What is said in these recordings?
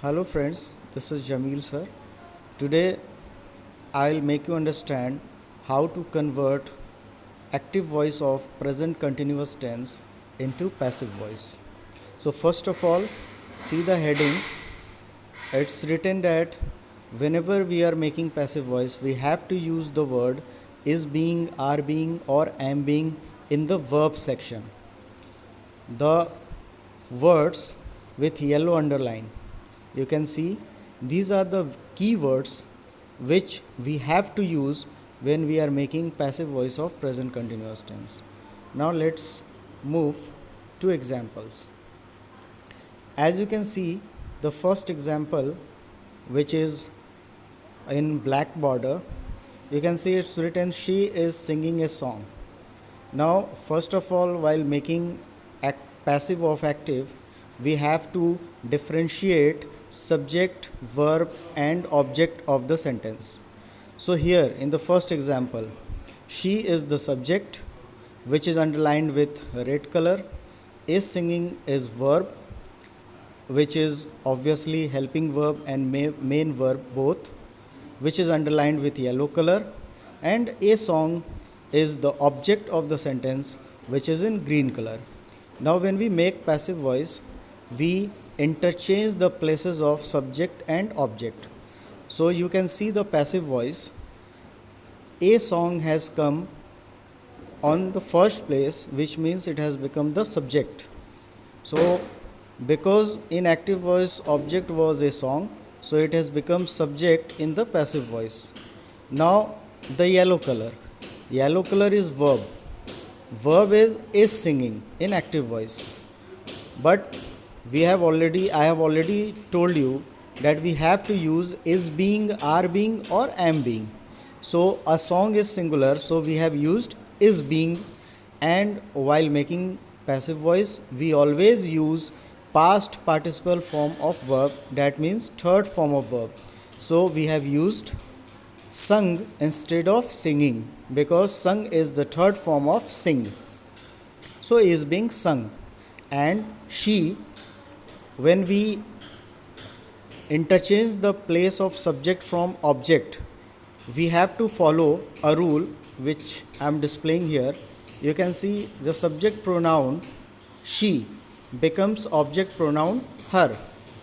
Hello friends, this is Jamil sir. Today I'll make you understand how to convert active voice of present continuous tense into passive voice. So first of all, see the heading. It's written that whenever we are making passive voice, we have to use the word is being, are being or am being in the verb section. The words with yellow underline, you can see these are the keywords which we have to use when we are making passive voice of present continuous tense. Now let's move to examples. As you can see, the first example, which is in black border, you can see it's written she is singing a song. Now first of all, while making passive of active, we have to differentiate subject, verb and object of the sentence. So here in the first example, she is the subject, which is underlined with red color. Is singing is verb, which is obviously helping verb and main verb both, which is underlined with yellow color. And a song is the object of the sentence, which is in green color. Now when we make passive voice, we interchange the places of subject and object. So you can see the passive voice. A song has come on the first place, which means it has become the subject. So because in active voice object was a song, so it has become subject in the passive voice. Now the yellow color is verb. Verb is singing in active voice. But I have already told you that we have to use is being, are being or am being. So a song is singular, so we have used is being. And while making passive voice, we always use past participle form of verb, that means third form of verb. So we have used sung instead of singing, because sung is the third form of sing. So is being sung. And she, when we interchange the place of subject from object, we have to follow a rule which I am displaying here. You can see the subject pronoun she becomes object pronoun her,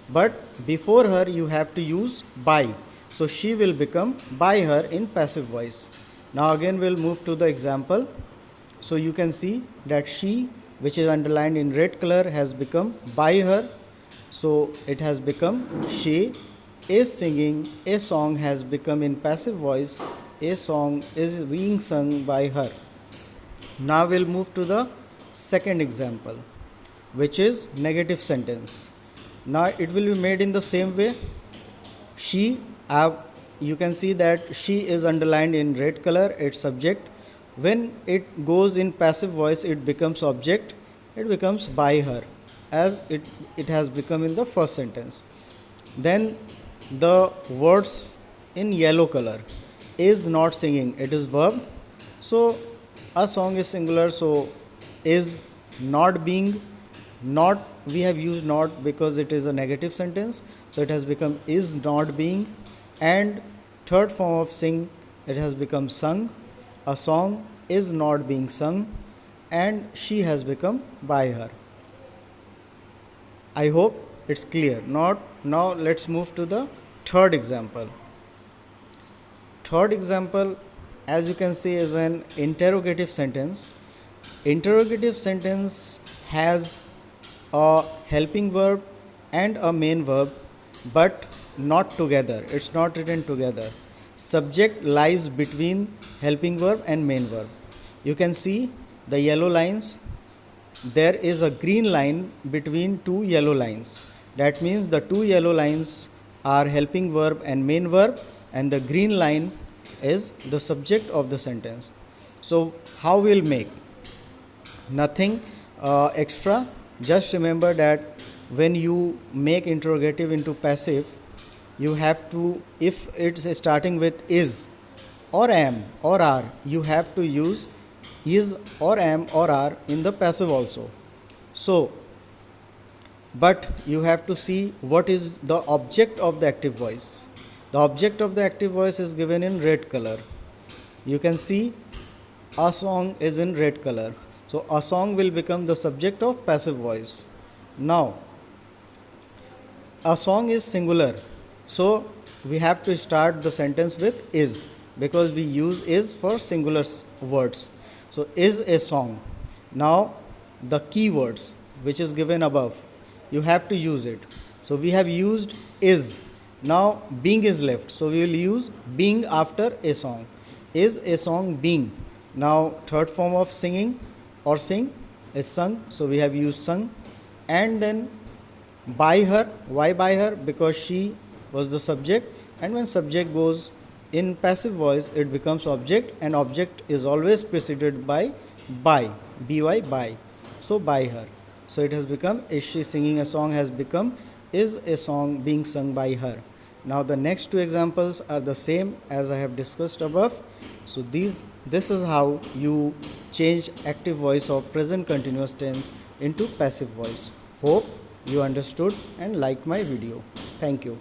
but before her you have to use by. So she will become by her in passive voice. Now again we'll move to the example. So you can see that she, which is underlined in red color, has become by her. So it has become she is singing. A song has become in passive voice. A song is being sung by her. Now we'll move to the second example, which is negative sentence. Now it will be made in the same way. She, you can see that she is underlined in red color, its subject. When it goes in passive voice, it becomes object, it becomes by her, as it has become in the first sentence. Then the words in yellow color, is not singing, it is verb. So a song is singular, so is not being, not, we have used not because it is a negative sentence, so it has become is not being. And third form of sing, it has become sung. A song is not being sung, and she has become by her. I hope it's clear. Now let's move to the third example. Third example, as you can see, is an interrogative sentence. Interrogative sentence has a helping verb and a main verb, but not together. It's not written together. Subject lies between helping verb and main verb. You can see the yellow lines. There is a green line between two yellow lines. That means the two yellow lines are helping verb and main verb, and the green line is the subject of the sentence. So how we'll make? Nothing extra. Just remember that when you make interrogative into passive, you have to, if it's starting with is or am or are, you have to use is or am or are in the passive also. So but you have to see what is the object of the active voice. The object of the active voice is given in red color. You can see a song is in red color. So a song will become the subject of passive voice. Now, a song is singular. So we have to start the sentence with is, because we use is for singular words. So is a song. Now the keywords which is given above, you have to use it. So we have used is. Now being is left. So we will use being after a song. Is a song being. Now third form of singing or sing is sung. So we have used sung. And then by her. Why by her? Because she was the subject, and when subject goes in passive voice it becomes object, and object is always preceded by by by. So by her. So it has become is she singing a song has become is a song being sung by her. Now the next two examples are the same as I have discussed above. So this is how you change active voice of present continuous tense into passive voice. Hope you understood and liked my video. Thank you.